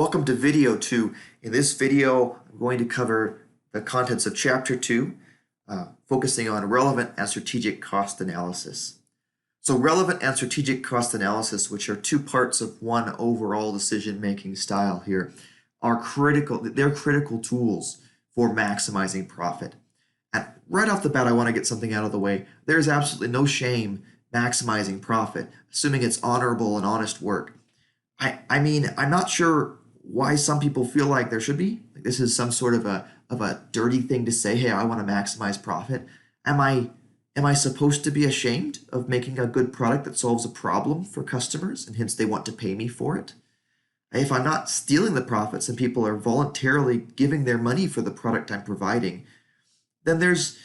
Welcome to video 2. In this video, I'm going to cover the contents of chapter 2, focusing on relevant and strategic cost analysis. So relevant and strategic cost analysis, which are two parts of one overall decision-making style here, are critical. They're critical tools for maximizing profit. And right off the bat, I want to get something out of the way. There's absolutely no shame maximizing profit, assuming it's honorable and honest work. I mean, I'm not sure why some people feel like there should be. Like this is some sort of a dirty thing to say, hey, I want to maximize profit. Am I supposed to be ashamed of making a good product that solves a problem for customers and hence they want to pay me for it? If I'm not stealing the profits and people are voluntarily giving their money for the product I'm providing, then there's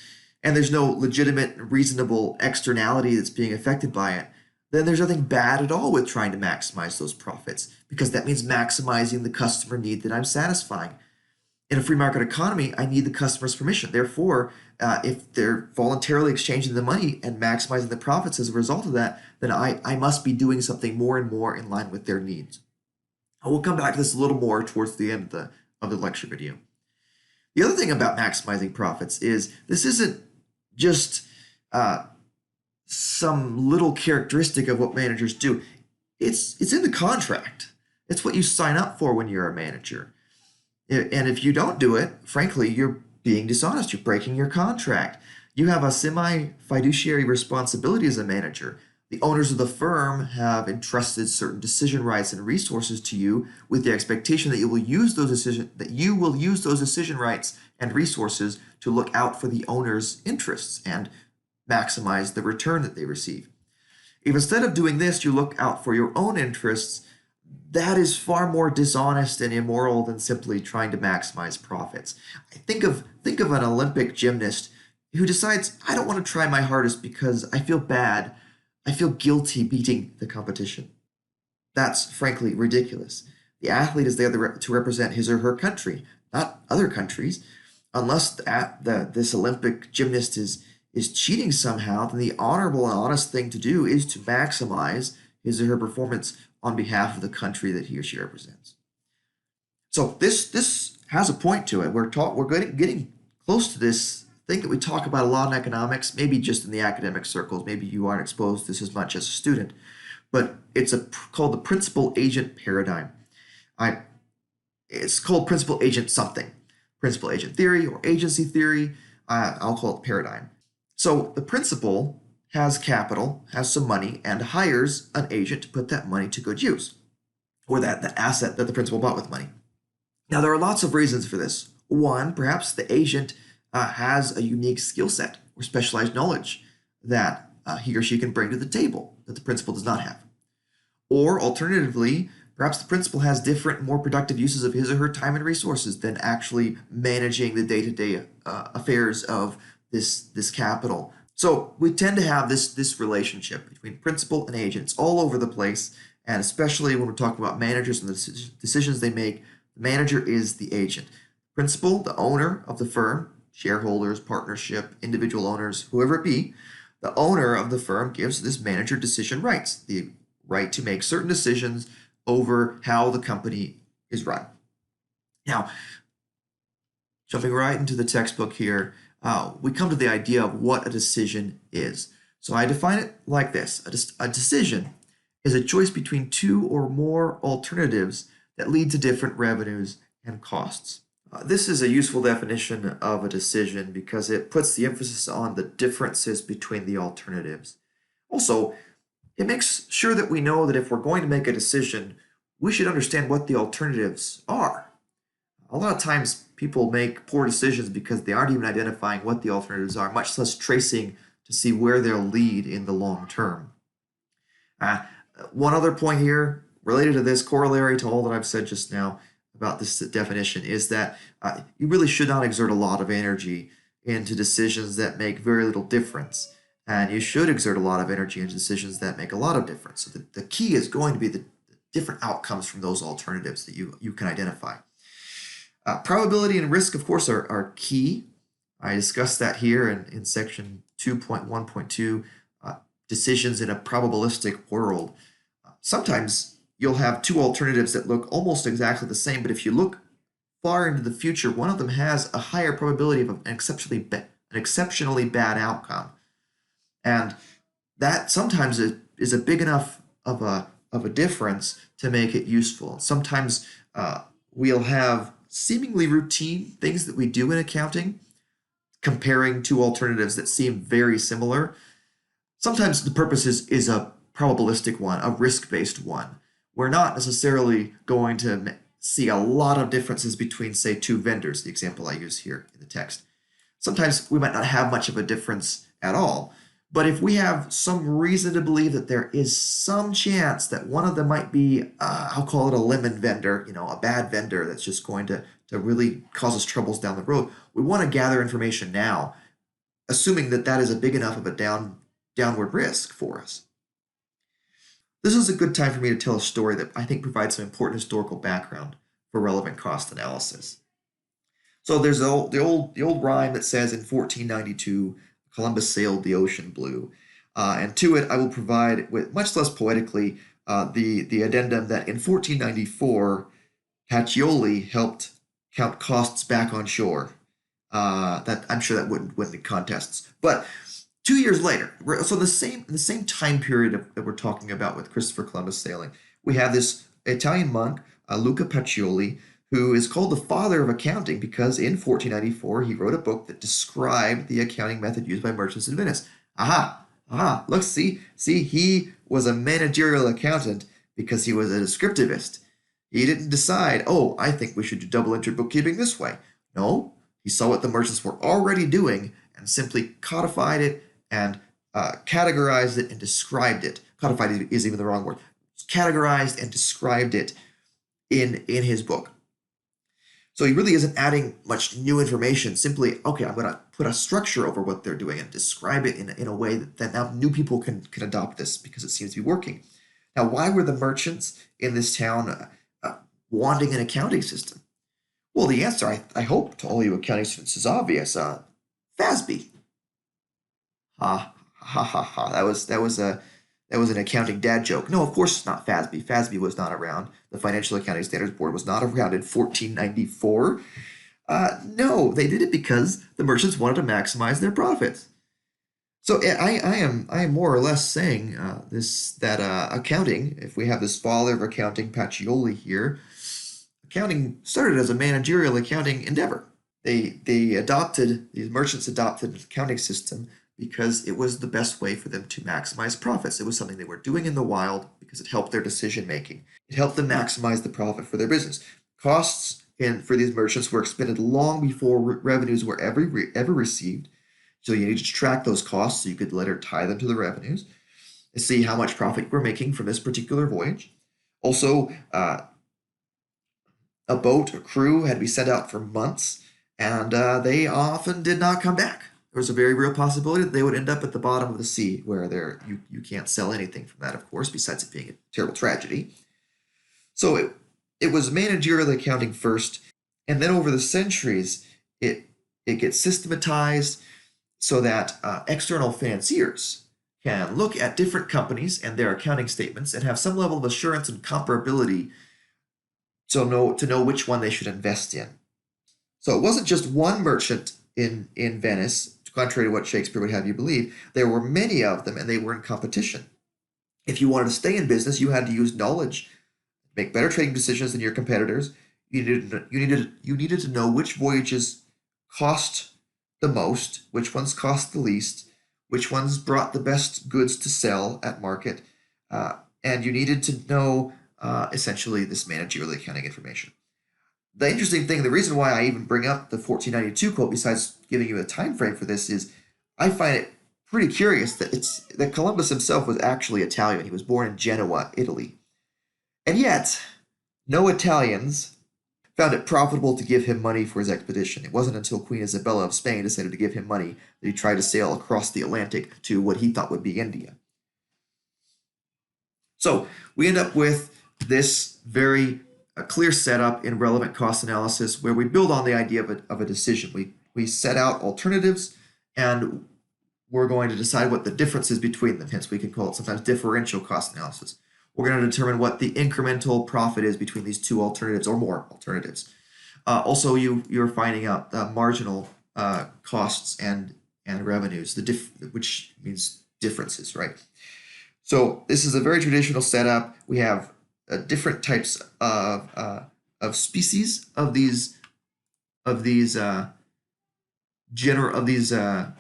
no legitimate, reasonable externality that's being affected by it, then there's nothing bad at all with trying to maximize those profits because that means maximizing the customer need that I'm satisfying. In a free market economy, I need the customer's permission. Therefore, if they're voluntarily exchanging the money and maximizing the profits as a result of that, then I must be doing something more and more in line with their needs. I will come back to this a little more towards the end of the lecture video. The other thing about maximizing profits is this isn't just some little characteristic of what managers do. It's in the contract. It's what you sign up for when you're a manager. And if you don't do it, frankly, you're being dishonest. You're breaking your contract. You have a semi-fiduciary responsibility as a manager. The owners of the firm have entrusted certain decision rights and resources to you with the expectation that you will use those decision rights and resources to look out for the owner's interests and maximize the return that they receive. If instead of doing this, you look out for your own interests, that is far more dishonest and immoral than simply trying to maximize profits. Think of an Olympic gymnast who decides, I don't want to try my hardest because I feel bad. I feel guilty beating the competition. That's frankly ridiculous. The athlete is there to represent his or her country, not other countries. Unless this Olympic gymnast is cheating somehow, then the honorable and honest thing to do is to maximize his or her performance on behalf of the country that he or she represents. So this has a point to it. We're getting close to this thing that we talk about a lot in economics, maybe just in the academic circles. Maybe you aren't exposed to this as much as a student, but it's called the principal agent paradigm. It's called principal agent something, principal agent theory or agency theory. I'll call it paradigm. So the principal has capital, has some money, and hires an agent to put that money to good use, or the asset that the principal bought with money. Now, there are lots of reasons for this. One, perhaps the agent has a unique skill set or specialized knowledge that he or she can bring to the table that the principal does not have. Or alternatively, perhaps the principal has different, more productive uses of his or her time and resources than actually managing the day-to-day affairs of this capital. So we tend to have this relationship between principal and agent. It's all over the place, and especially when we're talking about managers and the decisions they make, the manager is the agent. Principal, the owner of the firm, shareholders, partnership, individual owners, whoever it be, the owner of the firm gives this manager decision rights, the right to make certain decisions over how the company is run. Now, jumping right into the textbook here, we come to the idea of what a decision is. So I define it like this. A decision is a choice between two or more alternatives that lead to different revenues and costs. This is a useful definition of a decision because it puts the emphasis on the differences between the alternatives. Also, it makes sure that we know that if we're going to make a decision, we should understand what the alternatives are. A lot of times people make poor decisions because they aren't even identifying what the alternatives are, much less tracing to see where they'll lead in the long term. One other point here related to this, corollary to all that I've said just now about this definition, is that you really should not exert a lot of energy into decisions that make very little difference. And you should exert a lot of energy into decisions that make a lot of difference. So the key is going to be the different outcomes from those alternatives that you can identify. Probability and risk, of course, are key. I discussed that here in section 2.1.2, decisions in a probabilistic world. Sometimes you'll have two alternatives that look almost exactly the same, but if you look far into the future, one of them has a higher probability of an exceptionally bad outcome. And that sometimes is a big enough of a difference to make it useful. Sometimes we'll have seemingly routine things that we do in accounting, comparing two alternatives that seem very similar. Sometimes the purpose is a probabilistic one, a risk-based one. We're not necessarily going to see a lot of differences between, say, two vendors, the example I use here in the text. Sometimes we might not have much of a difference at all. But if we have some reason to believe that there is some chance that one of them might be, I'll call it a lemon vendor, a bad vendor that's just going to really cause us troubles down the road, we want to gather information now, assuming that that is a big enough of a downward risk for us. This is a good time for me to tell a story that I think provides some important historical background for relevant cost analysis. So there's the old rhyme that says in 1492, Columbus sailed the ocean blue. And to it, I will provide, with much less poetically, the addendum that in 1494, Pacioli helped count costs back on shore. That I'm sure that wouldn't win the contests. But 2 years later, so the same time period that we're talking about with Christopher Columbus sailing, we have this Italian monk, Luca Pacioli, who is called the father of accounting because in 1494 he wrote a book that described the accounting method used by merchants in Venice. Look, see, he was a managerial accountant because he was a descriptivist. He didn't decide, oh, I think we should do double entry bookkeeping this way. No, he saw what the merchants were already doing and simply codified it and categorized it and described it. Codified is even the wrong word. Categorized and described it in his book. So he really isn't adding much new information. Simply, okay, I'm going to put a structure over what they're doing and describe it in a way that now new people can adopt this because it seems to be working. Now, why were the merchants in this town wanting an accounting system? Well, the answer, I hope, to all you accounting students is obvious. FASB. Ha ha ha ha. That was an accounting dad joke. No, of course it's not FASB. FASB was not around. The Financial Accounting Standards Board was not around in 1494. No, they did it because the merchants wanted to maximize their profits. So I am more or less saying that accounting, if we have this father of accounting, Pacioli here, accounting started as a managerial accounting endeavor. These merchants adopted an accounting system because it was the best way for them to maximize profits. It was something they were doing in the wild because it helped their decision making. It helped them maximize the profit for their business. Costs for these merchants were expended long before revenues were ever received. So you needed to track those costs so you could later tie them to the revenues and see how much profit you were making from this particular voyage. Also, a boat, a crew had to be sent out for months, and they often did not come back. There was a very real possibility that they would end up at the bottom of the sea, where you can't sell anything from that, of course, besides it being a terrible tragedy. So it was managerial accounting first, and then over the centuries, it gets systematized so that external financiers can look at different companies and their accounting statements and have some level of assurance and comparability to know which one they should invest in. So it wasn't just one merchant in Venice, contrary to what Shakespeare would have you believe. There were many of them, and they were in competition. If you wanted to stay in business, you had to use knowledge, make better trading decisions than your competitors. You needed to know which voyages cost the most, which ones cost the least, which ones brought the best goods to sell at market, and you needed to know essentially this managerial accounting information. The interesting thing, the reason why I even bring up the 1492 quote, besides giving you a time frame for this, is I find it pretty curious that Columbus himself was actually Italian. He was born in Genoa, Italy. And yet, no Italians found it profitable to give him money for his expedition. It wasn't until Queen Isabella of Spain decided to give him money that he tried to sail across the Atlantic to what he thought would be India. So we end up with this very clear setup in relevant cost analysis where we build on the idea of a decision. We set out alternatives and we're going to decide what the difference is between them. Hence, we can call it sometimes differential cost analysis. We're going to determine what the incremental profit is between these two alternatives or more alternatives. Also, you're finding out marginal costs and revenues, which means differences, right? So this is a very traditional setup. We have different types of species of these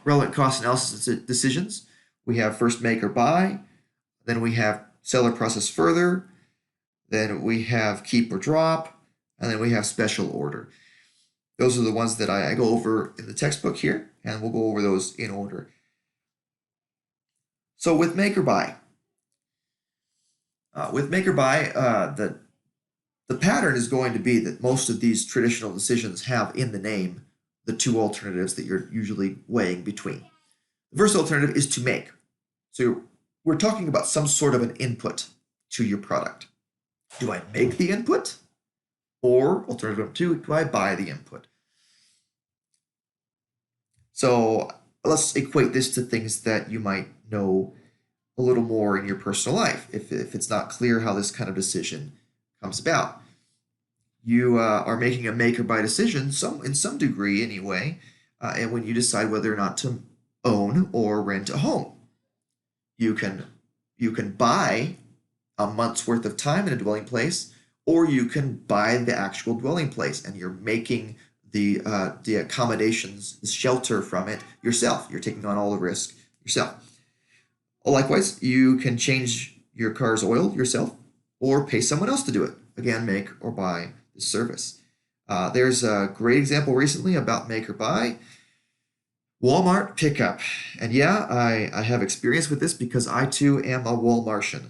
relevant cost analysis decisions. We have first make or buy, then we have sell or process further, then we have keep or drop, and then we have special order. Those are the ones that I go over in the textbook here, and we'll go over those in order. So with make or buy, the pattern is going to be that most of these traditional decisions have in the name the two alternatives that you're usually weighing between. The first alternative is to make. So we're talking about some sort of an input to your product. Do I make the input? Or alternative two, do I buy the input? So let's equate this to things that you might know a little more in your personal life, if it's not clear how this kind of decision comes about. You are making a make or buy decision, in some degree anyway, and when you decide whether or not to own or rent a home. You can buy a month's worth of time in a dwelling place, or you can buy the actual dwelling place, and you're making the accommodations, the shelter from it yourself. You're taking on all the risk yourself. Likewise, you can change your car's oil yourself, or pay someone else to do it. Again, make or buy the service. There's a great example recently about make or buy. Walmart pickup. And yeah, I have experience with this because I too am a Walmartian.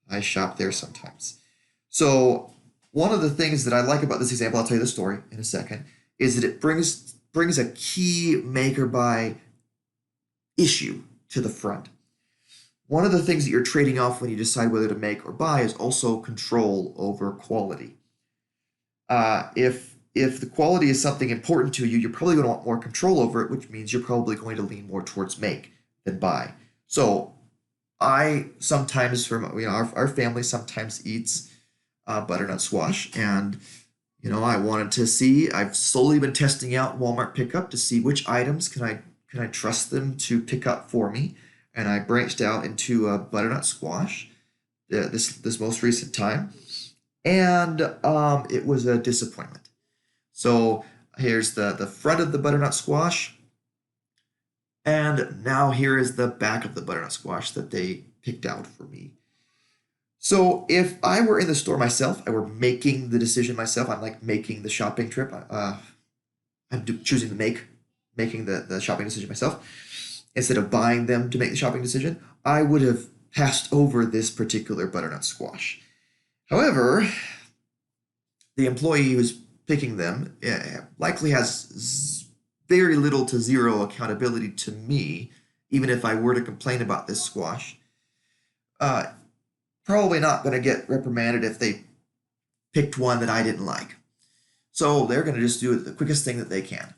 I shop there sometimes. So one of the things that I like about this example, I'll tell you the story in a second, is that it brings a key make or buy issue to the front. One of the things that you're trading off when you decide whether to make or buy is also control over quality. If the quality is something important to you, you're probably going to want more control over it, which means you're probably going to lean more towards make than buy. So I sometimes, our family sometimes eats butternut squash, and I wanted to see. I've slowly been testing out Walmart pickup to see which items can I trust them to pick up for me, and I branched out into butternut squash this most recent time, and it was a disappointment. So here's the front of the butternut squash, and now here is the back of the butternut squash that they picked out for me. So if I were in the store myself, I were making the decision myself, I'm like making the shopping trip, I'm choosing to making the shopping decision myself, instead of buying them to make the shopping decision, I would have passed over this particular butternut squash. However, the employee who's picking them likely has very little to zero accountability to me, even if I were to complain about this squash. Probably not going to get reprimanded if they picked one that I didn't like. So they're going to just do the quickest thing that they can.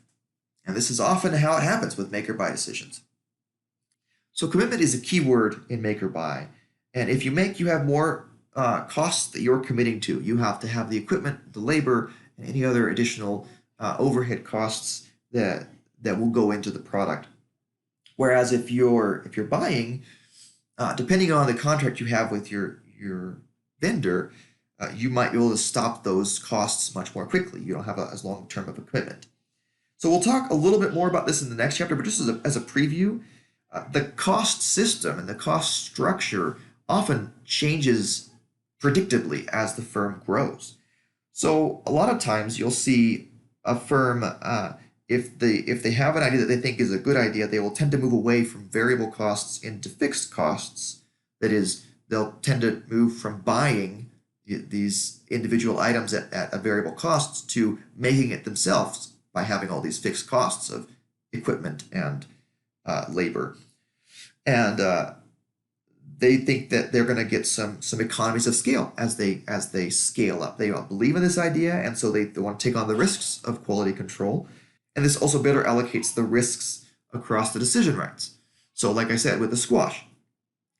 And this is often how it happens with make or buy decisions. So commitment is a key word in make or buy. And if you make, you have more costs that you're committing to. You have to have the equipment, the labor, and any other additional overhead costs that will go into the product. Whereas if you're buying, depending on the contract you have with your vendor, you might be able to stop those costs much more quickly. You don't have as long term of a commitment. So we'll talk a little bit more about this in the next chapter, but just as a preview, the cost system and the cost structure often changes predictably as the firm grows. So a lot of times you'll see a firm, if they have an idea that they think is a good idea, they will tend to move away from variable costs into fixed costs. That is, they'll tend to move from buying these individual items at a variable costs to making it themselves by having all these fixed costs of equipment and labor. And they think that they're going to get some economies of scale as they scale up. They believe in this idea, and so they want to take on the risks of quality control. And this also better allocates the risks across the decision rights. So like I said, with the squash,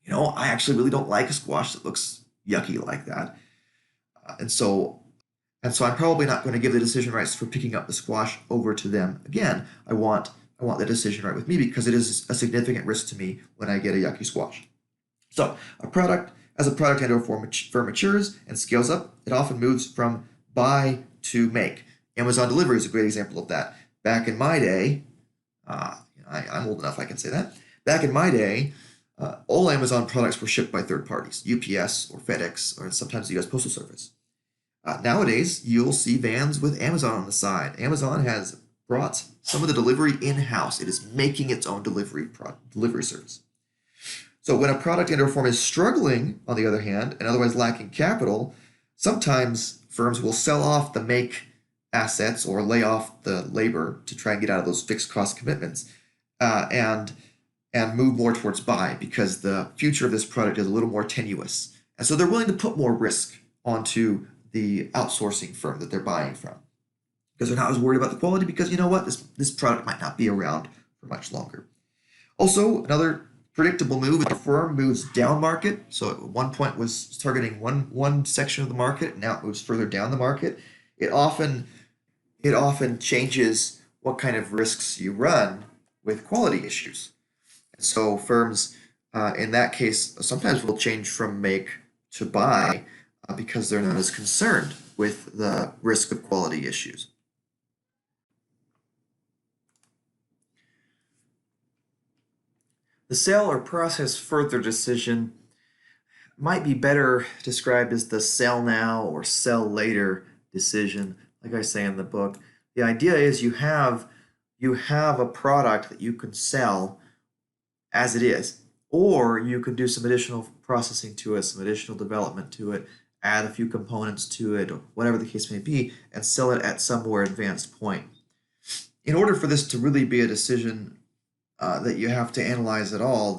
I actually really don't like a squash that looks yucky like that. And so I'm probably not going to give the decision rights for picking up the squash over to them again. I want the decision right with me because it is a significant risk to me when I get a yucky squash. So as a product and or firm matures and scales up, it often moves from buy to make. Amazon delivery is a great example of that. Back in my day, I'm old enough I can say that. Back in my day, all Amazon products were shipped by third parties, UPS or FedEx or sometimes the U.S. Postal Service. Nowadays, you'll see vans with Amazon on the side. Amazon has brought some of the delivery in-house. It is making its own delivery service. So when a product and or form is struggling, on the other hand, and otherwise lacking capital, sometimes firms will sell off the make assets or lay off the labor to try and get out of those fixed cost commitments, and move more towards buy because the future of this product is a little more tenuous. And so they're willing to put more risk onto the outsourcing firm that they're buying from because they're not as worried about the quality because you know what, this product might not be around for much longer. Also, another predictable move is a firm moves down market. So at one point was targeting one section of the market, now it moves further down the market. It often changes what kind of risks you run with quality issues. And so firms in that case sometimes will change from make to buy because they're not as concerned with the risk of quality issues. The sell or process further decision might be better described as the sell now or sell later decision, like I say in the book. The idea is you have a product that you can sell as it is, or you could do some additional processing to it, some additional development to it, add a few components to it, or whatever the case may be, and sell it at some more advanced point. In order for this to really be a decision that you have to analyze at all,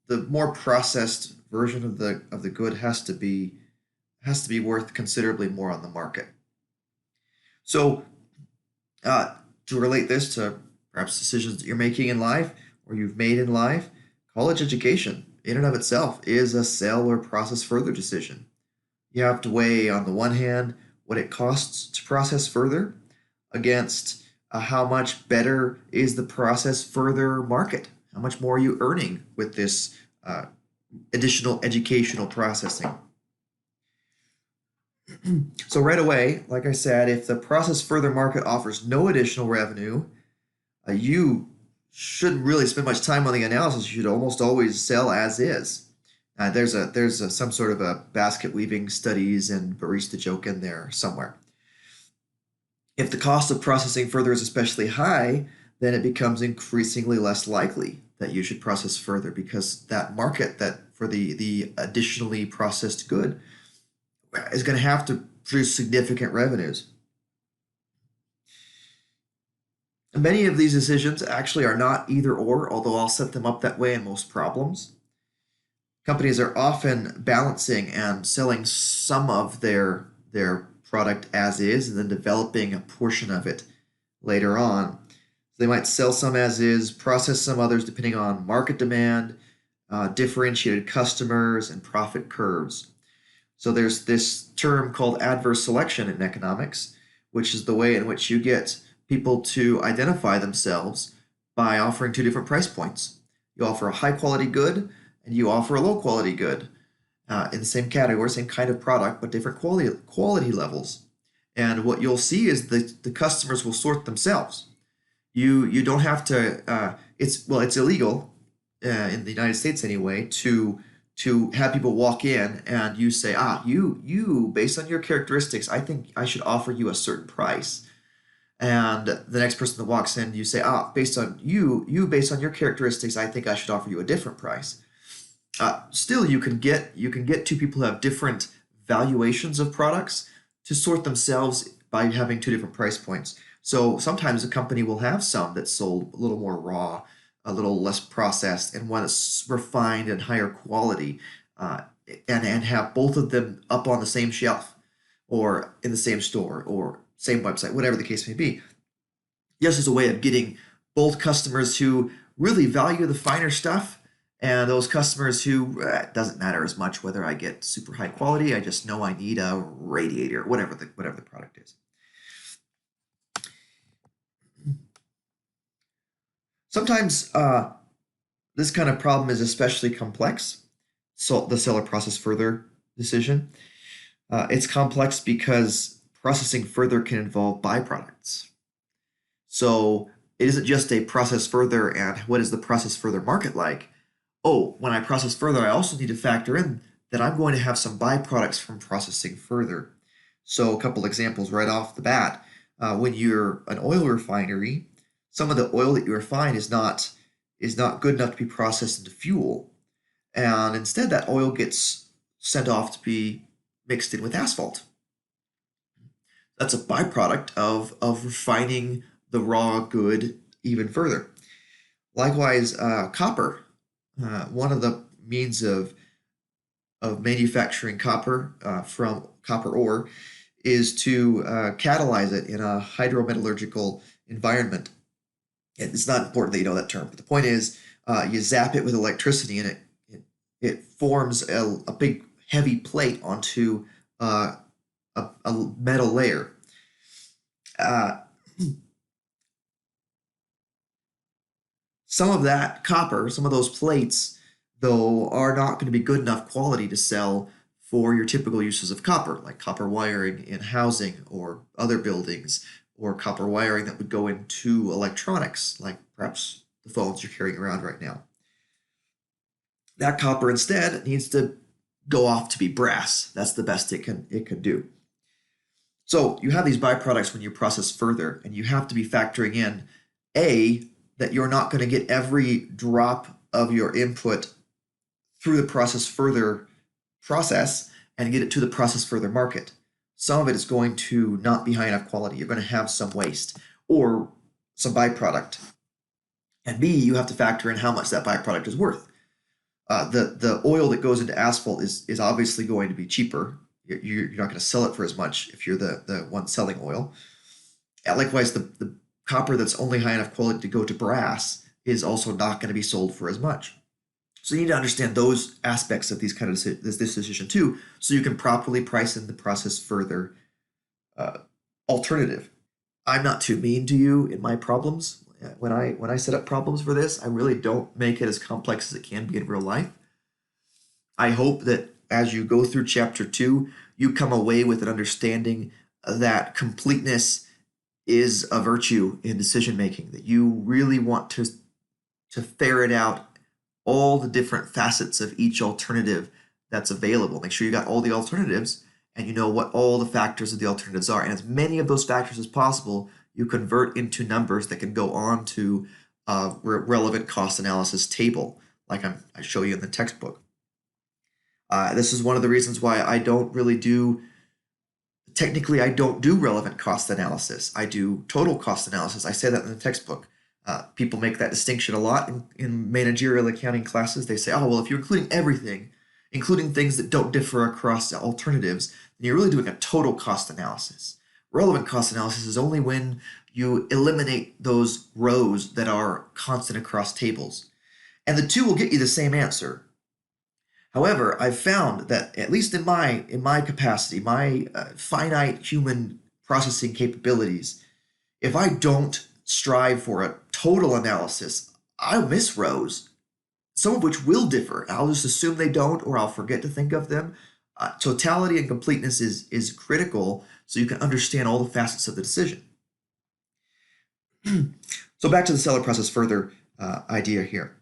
the more processed version of the good has to be worth considerably more on the market. So to relate this to perhaps decisions that you're making in life or you've made in life, college education in and of itself is a sell or process further decision. You have to weigh on the one hand what it costs to process further against how much better is the process further market? How much more are you earning with this additional educational processing? So right away, like I said, if the process further market offers no additional revenue, you shouldn't really spend much time on the analysis. You should almost always sell as is. There's some sort of a basket weaving studies and barista joke in there somewhere. If the cost of processing further is especially high, then it becomes increasingly less likely that you should process further because that market that for the additionally processed good is going to have to produce significant revenues. Many of these decisions actually are not either or, although I'll set them up that way in most problems. Companies are often balancing and selling some of their product as is and then developing a portion of it later on. They might sell some as is, process some others depending on market demand, differentiated customers, and profit curves. So there's this term called adverse selection in economics, which is the way in which you get people to identify themselves by offering two different price points. You offer a high quality good and you offer a low quality good in the same category, same kind of product, but different quality levels. And what you'll see is the customers will sort themselves. You don't have to. It's illegal in the United States anyway to have people walk in and you say, you based on your characteristics, I think I should offer you a certain price. And the next person that walks in, you say, based on your characteristics, I think I should offer you a different price. Still, you can get two people who have different valuations of products to sort themselves by having two different price points. So sometimes a company will have some that's sold a little more raw, a little less processed, and one that's refined and higher quality, and have both of them up on the same shelf or in the same store or same website, whatever the case may be. Just as a way of getting both customers who really value the finer stuff And those customers who it doesn't matter as much whether I get super high quality, I just know I need a radiator, whatever the product is. Sometimes this kind of problem is especially complex. So the seller process further decision. It's complex because processing further can involve byproducts. So it isn't just a process further and what is the process further market like. Oh, when I process further, I also need to factor in that I'm going to have some byproducts from processing further. So a couple examples right off the bat. When you're an oil refinery, some of the oil that you refine is not good enough to be processed into fuel, and instead that oil gets sent off to be mixed in with asphalt. That's a byproduct of refining the raw good even further. Likewise, copper. One of the means of manufacturing copper from copper ore is to catalyze it in a hydrometallurgical environment. It's not important that you know that term, but the point is you zap it with electricity and it forms a big heavy plate onto a metal layer. Uh, some of that copper, some of those plates, though, are not going to be good enough quality to sell for your typical uses of copper, like copper wiring in housing or other buildings, or copper wiring that would go into electronics, like perhaps the phones you're carrying around right now. That copper instead needs to go off to be brass. That's the best it can do. So you have these byproducts when you process further, and you have to be factoring in A, that you're not going to get every drop of your input through the process further process and get it to the process further market. Some of it is going to not be high enough quality. You're going to have some waste or some byproduct. And B, you have to factor in how much that byproduct is worth. The oil that goes into asphalt is obviously going to be cheaper. You're not going to sell it for as much if you're the one selling oil. And likewise, the copper that's only high enough quality to go to brass is also not going to be sold for as much. So you need to understand those aspects of these kind of this decision too, so you can properly price in the process further alternative. I'm not too mean to you in my problems. When I set up problems for this, I really don't make it as complex as it can be in real life. I hope that as you go through chapter 2, you come away with an understanding that completeness is a virtue in decision making, that you really want to ferret out all the different facets of each alternative that's available. Make sure you got all the alternatives and you know what all the factors of the alternatives are. And as many of those factors as possible, you convert into numbers that can go on to a relevant cost analysis table, like I show you in the textbook. This is one of the reasons why I don't do relevant cost analysis. I do total cost analysis. I say that in the textbook. People make that distinction a lot in managerial accounting classes. They say, oh, well, if you're including everything, including things that don't differ across alternatives, then you're really doing a total cost analysis. Relevant cost analysis is only when you eliminate those rows that are constant across tables. And the two will get you the same answer. However, I've found that, at least in my capacity, my finite human processing capabilities, if I don't strive for a total analysis, I'll miss rows, some of which will differ. I'll just assume they don't, or I'll forget to think of them. Totality and completeness is critical so you can understand all the facets of the decision. So back to the seller process further idea here.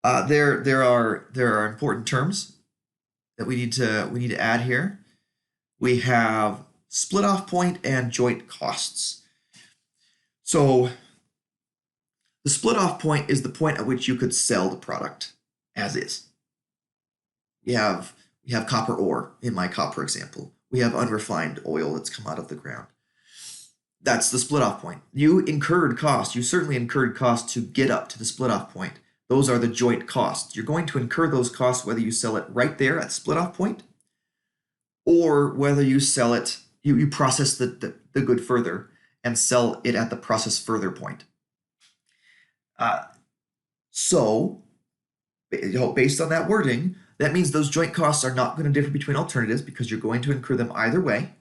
There are important terms that we need to add here. We have split off point and joint costs. So the split off point is the point at which you could sell the product as is. We have copper ore in my copper example. We have unrefined oil that's come out of the ground. That's the split off point. You incurred costs. You certainly incurred costs to get up to the split off point. Those are the joint costs. You're going to incur those costs whether you sell it right there at split off point or whether you sell it, you process the good further and sell it at the process further point. So, based on that wording, that means those joint costs are not going to differ between alternatives because you're going to incur them either way.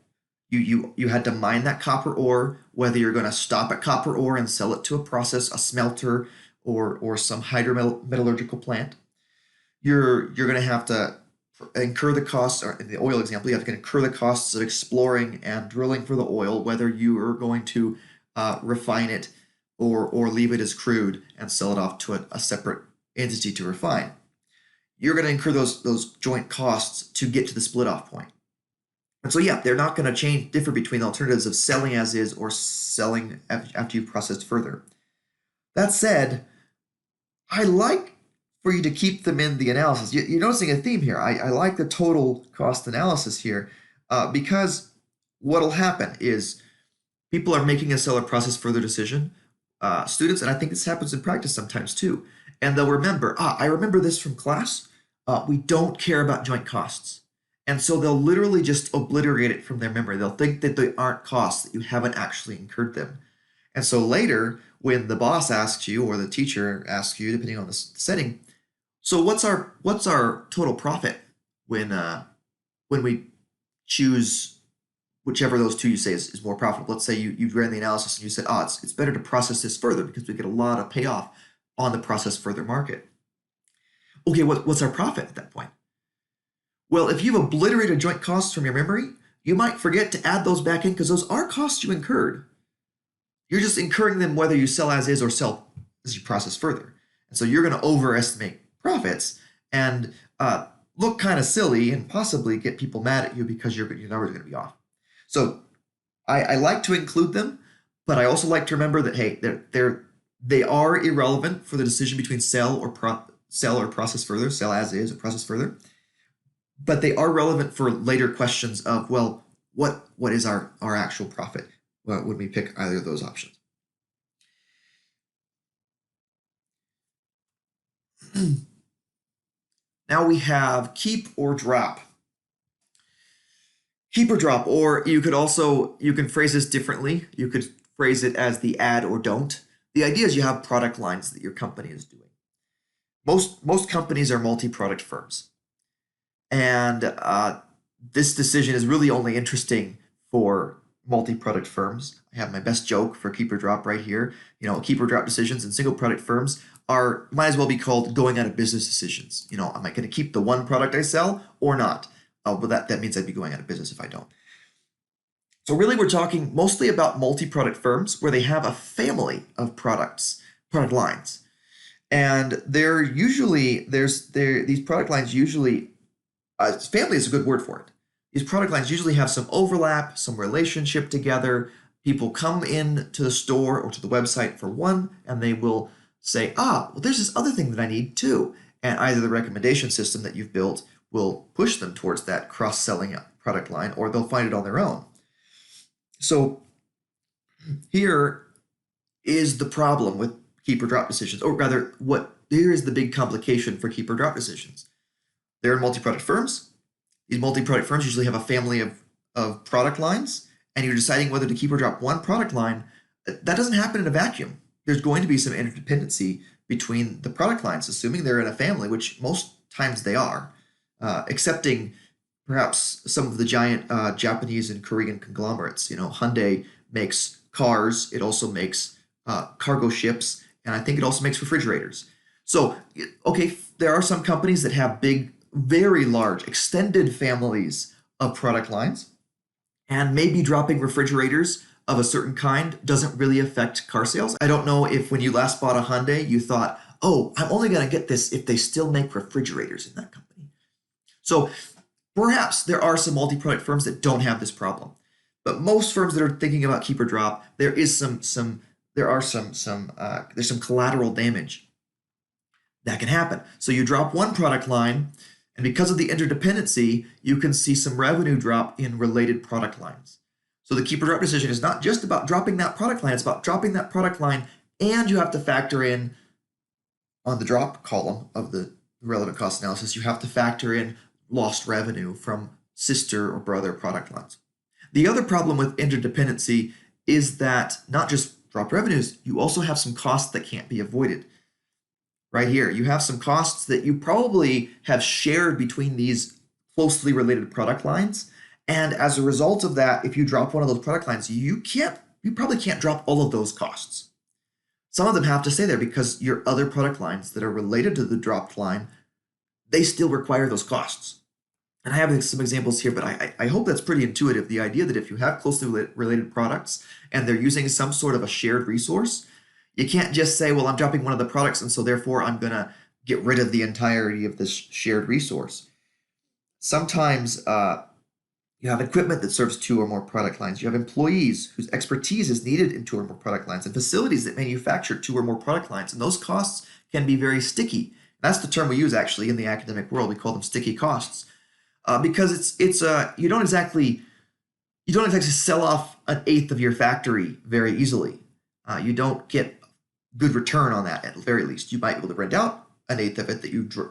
You had to mine that copper ore, whether you're going to stop at copper ore and sell it to a smelter, or some hydrometallurgical plant. You're going to have to incur the costs, or in the oil example, you have to incur the costs of exploring and drilling for the oil, whether you are going to refine it or leave it as crude and sell it off to a separate entity to refine. You're going to incur those joint costs to get to the split off point. And so, yeah, they're not going to differ between the alternatives of selling as is or selling after you've processed further. That said, I like for you to keep them in the analysis. You're noticing a theme here. I like the total cost analysis here because what'll happen is people are making a sell or process further decision. Students, and I think this happens in practice sometimes too, and they'll remember, I remember this from class. We don't care about joint costs. And so they'll literally just obliterate it from their memory. They'll think that they aren't costs, that you haven't actually incurred them. And so later, when the boss asks you or the teacher asks you, depending on the setting, so what's our total profit when we choose whichever of those two you say is more profitable? Let's say you ran the analysis and you said, it's better to process this further because we get a lot of payoff on the process further market. Okay, what's our profit at that point? Well, if you've obliterated joint costs from your memory, you might forget to add those back in because those are costs you incurred. You're just incurring them whether you sell as is or sell as you process further. And so you're going to overestimate profits and look kind of silly and possibly get people mad at you because your numbers are going to be off. So I like to include them, but I also like to remember that, hey, they are irrelevant for the decision between sell or process further, sell as is or process further. But they are relevant for later questions of, well, what is our actual profit when we pick either of those options? Now we have keep or drop. Keep or drop, or you can phrase this differently. You could phrase it as the add or don't. The idea is you have product lines that your company is doing. Most companies are multi-product firms. And this decision is really only interesting for multi-product firms. I have my best joke for keep or drop right here. Keep or drop decisions in single product firms might as well be called going out of business decisions. Am I going to keep the one product I sell or not? Well, that means I'd be going out of business if I don't. So really, we're talking mostly about multi-product firms where they have a family of product lines, and these product lines usually. Family is a good word for it. These product lines usually have some overlap, some relationship together. People come in to the store or to the website for one, and they will say, well, there's this other thing that I need too. And either the recommendation system that you've built will push them towards that cross-selling product line, or they'll find it on their own. So here is the problem with keep or drop decisions, or rather, here is the big complication for keep or drop decisions. They're in multi-product firms. These multi-product firms usually have a family of product lines, and you're deciding whether to keep or drop one product line. That doesn't happen in a vacuum. There's going to be some interdependency between the product lines, assuming they're in a family, which most times they are, excepting perhaps some of the giant Japanese and Korean conglomerates. Hyundai makes cars. It also makes cargo ships, and I think it also makes refrigerators. So, okay, there are some companies that have big, very large, extended families of product lines, and maybe dropping refrigerators of a certain kind doesn't really affect car sales. I don't know if when you last bought a Hyundai, you thought, I'm only going to get this if they still make refrigerators in that company. So perhaps there are some multi-product firms that don't have this problem, but most firms that are thinking about keep or drop, there's some collateral damage that can happen. So you drop one product line, and because of the interdependency, you can see some revenue drop in related product lines. So the keep or drop decision is not just about dropping that product line, it's about dropping that product line, and you have to factor in on the drop column of the relevant cost analysis, you have to factor in lost revenue from sister or brother product lines. The other problem with interdependency is that not just dropped revenues, you also have some costs that can't be avoided. right here. You have some costs that you probably have shared between these closely related product lines. And as a result of that, if you drop one of those product lines, you probably can't drop all of those costs. Some of them have to stay there because your other product lines that are related to the dropped line, they still require those costs. And I have some examples here, but I hope that's pretty intuitive. The idea that if you have closely related products and they're using some sort of a shared resource, you can't just say, well, I'm dropping one of the products, and so therefore I'm going to get rid of the entirety of this shared resource. Sometimes you have equipment that serves two or more product lines. You have employees whose expertise is needed in two or more product lines, and facilities that manufacture two or more product lines. And those costs can be very sticky. That's the term we use actually in the academic world. We call them sticky costs because you don't exactly sell off an eighth of your factory very easily. You don't get good return on that at the very least. You might be able to rent out an eighth of it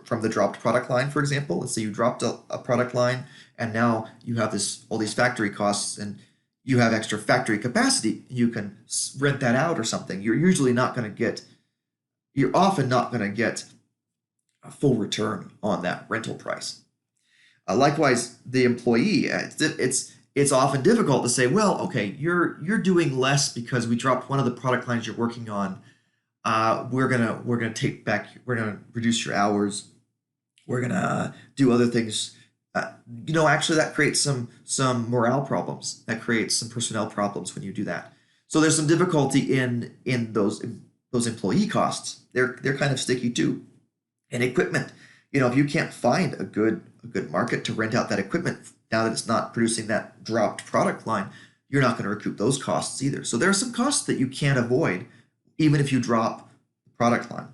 from the dropped product line, for example. Let's say you dropped a product line and now you have all these factory costs and you have extra factory capacity. You can rent that out or something. You're often not going to get a full return on that rental price. Likewise, the employee, it's often difficult to say, well, okay, you're doing less because we dropped one of the product lines you're working on. We're gonna reduce your hours. We're gonna do other things. Actually, that creates some morale problems. That creates some personnel problems when you do that. So there's some difficulty in those employee costs. They're kind of sticky too. And equipment, if you can't find a good market to rent out that equipment now that it's not producing that dropped product line, you're not going to recoup those costs either. So there are some costs that you can't avoid even if you drop the product line.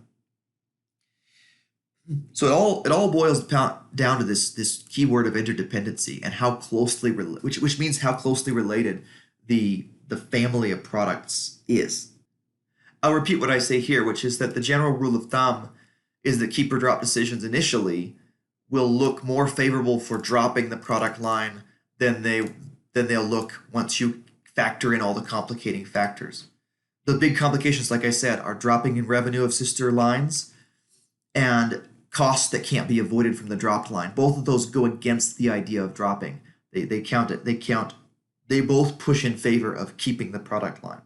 So it all boils down to this keyword of interdependency and how closely which means how closely related the family of products is. I'll repeat what I say here, which is that the general rule of thumb is that keep or drop decisions initially will look more favorable for dropping the product line than they'll look once you factor in all the complicating factors. The big complications, like I said, are dropping in revenue of sister lines and costs that can't be avoided from the dropped line. Both of those go against the idea of dropping. They both push in favor of keeping the product line.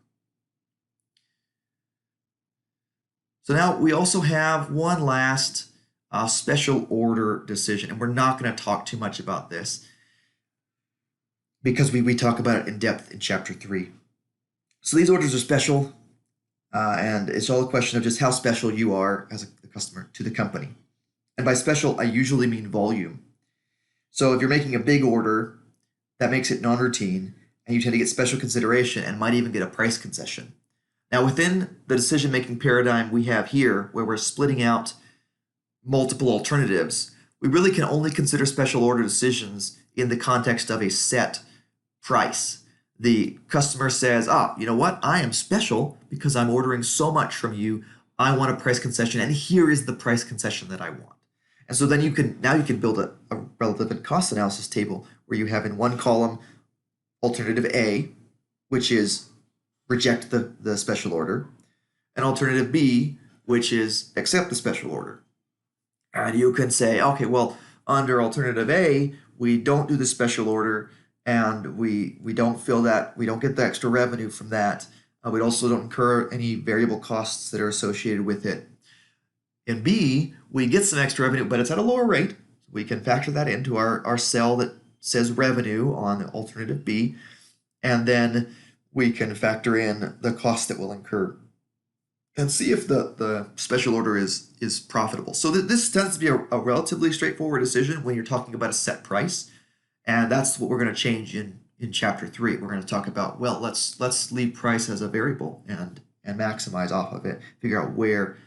So now we also have one last special order decision, and we're not going to talk too much about this because we talk about it in depth in chapter 3. So these orders are special, and it's all a question of just how special you are as a customer to the company. And by special, I usually mean volume. So if you're making a big order, that makes it non-routine, and you tend to get special consideration and might even get a price concession. Now, within the decision-making paradigm we have here, where we're splitting out multiple alternatives, we really can only consider special order decisions in the context of a set price. The customer says, you know what? I am special because I'm ordering so much from you. I want a price concession, and here is the price concession that I want. And so then you can build a relevant cost analysis table where you have in one column alternative A, which is reject the special order, and alternative B, which is accept the special order. And you can say, okay, well, under alternative A, we don't do the special order, and we don't feel that, we don't get the extra revenue from that. We also don't incur any variable costs that are associated with it. In B, we get some extra revenue, but it's at a lower rate. We can factor that into our cell that says revenue on alternative B, and then we can factor in the cost that we'll incur and see if the special order is profitable. So this tends to be a relatively straightforward decision when you're talking about a set price, and that's what we're going to change in chapter 3. We're going to talk about, well, let's leave price as a variable and maximize off of it, figure out where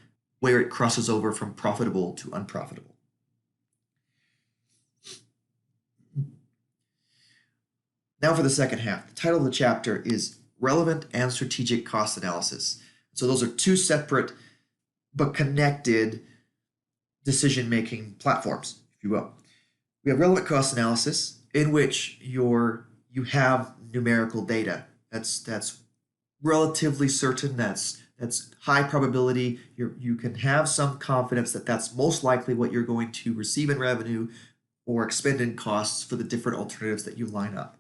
it crosses over from profitable to unprofitable. Now for the second half. The title of the chapter is Relevant and Strategic Cost Analysis. So those are two separate but connected decision-making platforms, if you will. We have relevant cost analysis, in which you have numerical data. That's relatively certain, that's high probability. You can have some confidence that that's most likely what you're going to receive in revenue or expend in costs for the different alternatives that you line up.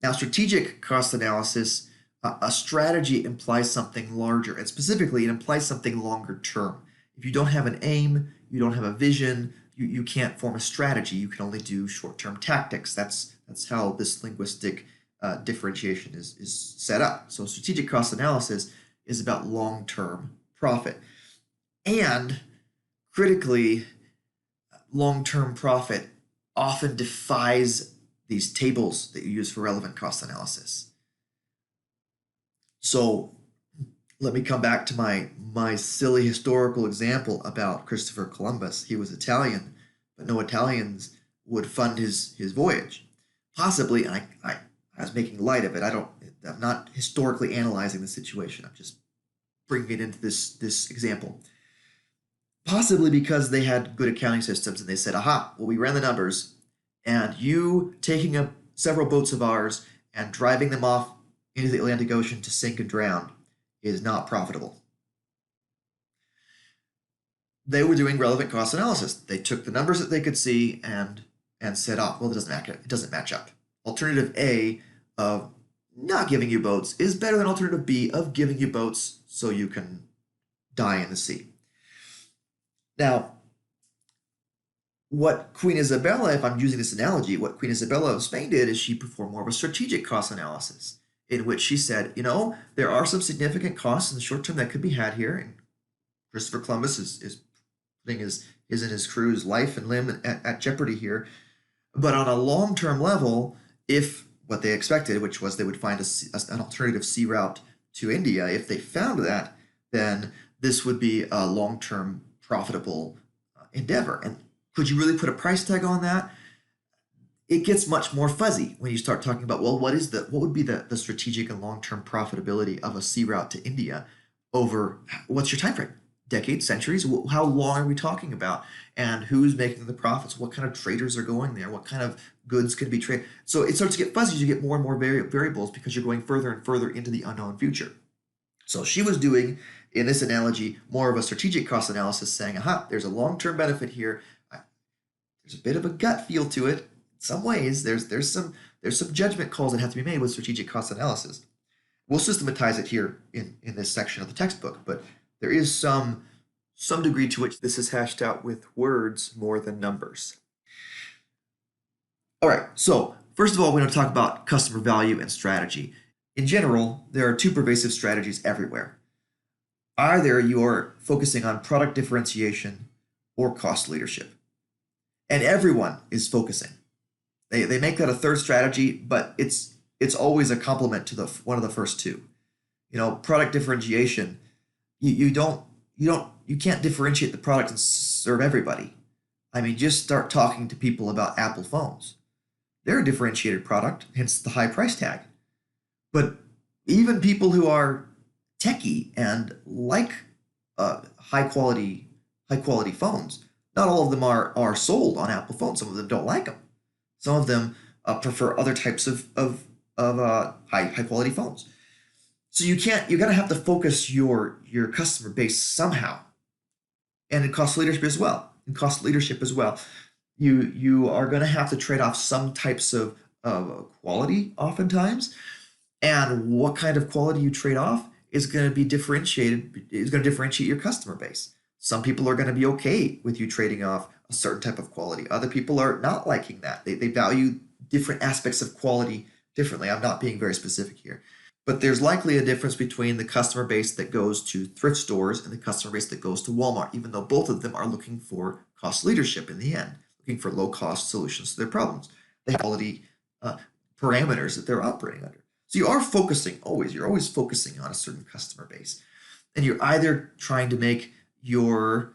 Now, strategic cost analysis, a strategy implies something larger, and specifically, it implies something longer term. If you don't have an aim, you don't have a vision, you can't form a strategy. You can only do short-term tactics. That's how this linguistic differentiation is set up. So, strategic cost analysis is about long-term profit. And critically, long-term profit often defies these tables that you use for relevant cost analysis. So let me come back to my silly historical example about Christopher Columbus. He was Italian, but no Italians would fund his voyage. Possibly, and I was making light of it. I'm not historically analyzing the situation. I'm just bringing it into this example. Possibly because they had good accounting systems and they said, aha, well, we ran the numbers, and you taking up several boats of ours and driving them off into the Atlantic Ocean to sink and drown is not profitable. They were doing relevant cost analysis. They took the numbers that they could see and said, oh, well, it doesn't match up. Alternative A of not giving you boats is better than alternative B of giving you boats so you can die in the sea. Now, what Queen Isabella, if I'm using this analogy, what Queen Isabella of Spain did is she performed more of a strategic cost analysis in which she said, there are some significant costs in the short term that could be had here. And Christopher Columbus is putting his and his crew's life and limb at jeopardy here. But on a long-term level, if what they expected, which was they would find an alternative sea route to India, if they found that, then this would be a long-term profitable endeavor. And could you really put a price tag on that? It gets much more fuzzy when you start talking about, well, what would be the strategic and long-term profitability of a sea route to India over what's your time frame? Decades, centuries? How long are we talking about? And who's making the profits? What kind of traders are going there? What kind of goods could be traded? So it starts to get fuzzy as you get more and more variables because you're going further and further into the unknown future. So she was doing, in this analogy, more of a strategic cost analysis, saying, aha, there's a long-term benefit here. There's a bit of a gut feel to it. In some ways, there's some judgment calls that have to be made with strategic cost analysis. We'll systematize it here in this section of the textbook, but there is some degree to which this is hashed out with words more than numbers. All right, so first of all, we're going to talk about customer value and strategy. In general, there are two pervasive strategies everywhere. Either you're focusing on product differentiation or cost leadership. And everyone is focusing. They make that a third strategy, but it's always a complement to one of the first two. Product differentiation, you can't differentiate the product and serve everybody. I mean, just start talking to people about Apple phones. They're a differentiated product, hence the high price tag. But even people who are techie and like high quality phones, not all of them are sold on Apple phones. Some of them don't like them. Some of them prefer other types of high quality phones. So you're gonna have to focus your customer base somehow, and in cost leadership as well. You are gonna have to trade off some types of quality oftentimes, and what kind of quality you trade off is going to be differentiated. Is going to differentiate your customer base. Some people are going to be okay with you trading off a certain type of quality. Other people are not liking that. They value different aspects of quality differently. I'm not being very specific here. But there's likely a difference between the customer base that goes to thrift stores and the customer base that goes to Walmart, even though both of them are looking for cost leadership in the end, looking for low-cost solutions to their problems. They have quality parameters that they're operating under. So you're always focusing on a certain customer base. And you're either trying to make your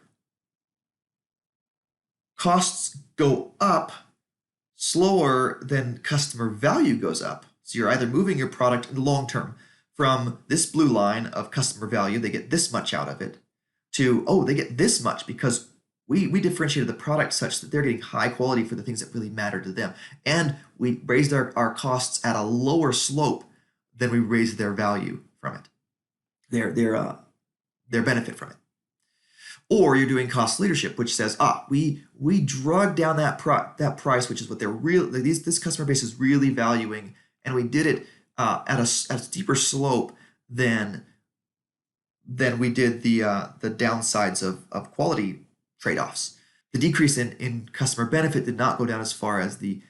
costs go up slower than customer value goes up. So you're either moving your product in the long term from this blue line of customer value, they get this much out of it, to, oh, they get this much because we differentiated the product such that they're getting high quality for the things that really matter to them. And we raised our costs at a lower slope then we raise their value from it, their benefit from it. Or you're doing cost leadership, which says, we drug down that price, which is what this customer base is really valuing, and we did it at a steeper slope than we did the downsides of quality trade-offs. The decrease in customer benefit did not go down as far as the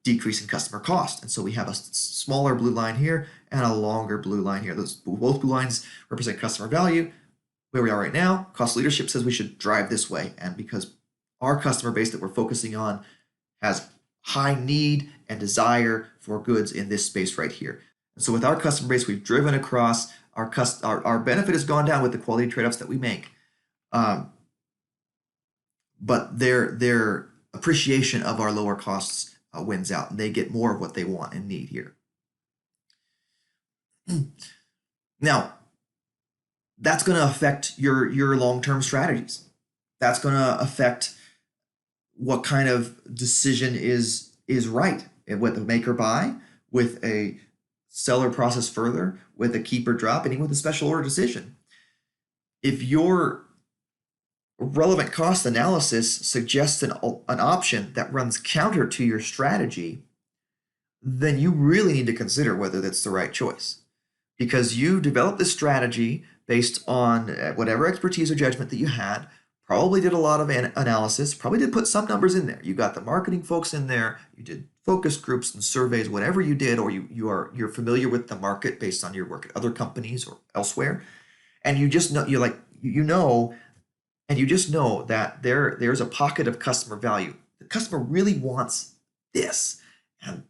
decrease in customer cost. And so we have a smaller blue line here and a longer blue line here. Both blue lines represent customer value. Where we are right now, cost leadership says we should drive this way. And because our customer base that we're focusing on has high need and desire for goods in this space right here. And so with our customer base, we've driven across, our benefit has gone down with the quality trade-offs that we make. But their appreciation of our lower costs wins out, and they get more of what they want and need here. Now, that's going to affect your long-term strategies. That's going to affect what kind of decision is right, with a make or buy, with a seller process further, with a keep or drop, and even with a special order decision. If your relevant cost analysis suggests an option that runs counter to your strategy, then you really need to consider whether that's the right choice. Because you developed this strategy based on whatever expertise or judgment that you had, probably did a lot of analysis, probably did put some numbers in there. You got the marketing folks in there, you did focus groups and surveys, whatever you did, or you're familiar with the market based on your work at other companies or elsewhere. And you just know, and you just know that there's a pocket of customer value. The customer really wants this, and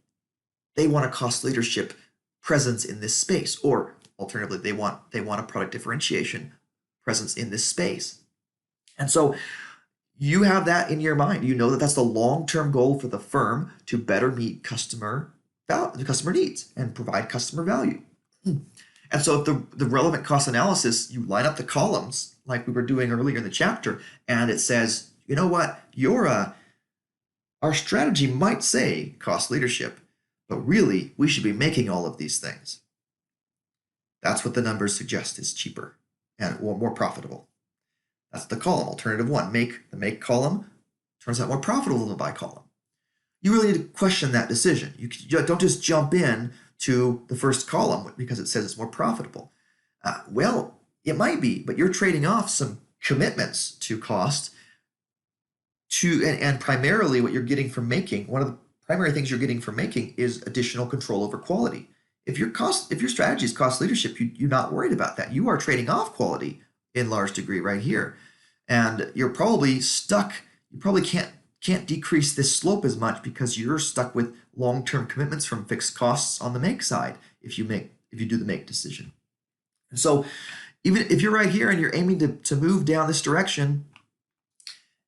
they want a cost leadership presence in this space, or alternatively, they want a product differentiation presence in this space. And so you have that in your mind. You know that that's the long-term goal for the firm, to better meet customer needs and provide customer value. And so if the relevant cost analysis, you line up the columns like we were doing earlier in the chapter, and it says, you know what, our strategy might say cost leadership, but really we should be making all of these things. That's what the numbers suggest is cheaper and more profitable. That's the column, alternative one. The make column turns out more profitable than the buy column. You really need to question that decision. You don't just jump in to the first column because it says it's more profitable. Well, it might be, but you're trading off some commitments to cost and primarily what you're getting from making. One of the primary things you're getting from making is additional control over quality. If your strategy is cost leadership, you're not worried about that. You are trading off quality in large degree right here. And you're probably stuck. You probably can't decrease this slope as much because you're stuck with long-term commitments from fixed costs on the make side if you do the make decision. And so even if you're right here and you're aiming to move down this direction,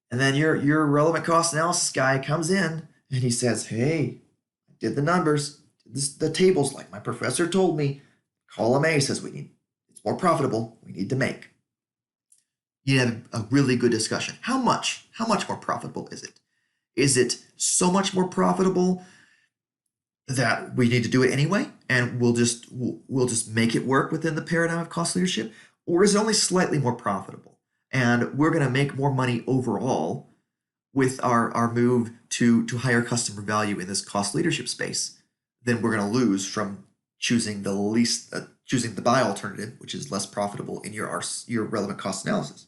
and then your relevant cost analysis guy comes in and he says, hey, I did the numbers, the tables like my professor told me. Column A says it's more profitable, we need to make. You have a really good discussion. How much more profitable is it? Is it so much more profitable that we need to do it anyway, and we'll just make it work within the paradigm of cost leadership? Or is it only slightly more profitable, and we're going to make more money overall with our move to higher customer value in this cost leadership space than we're going to lose from choosing the buy alternative, which is less profitable in your relevant cost analysis.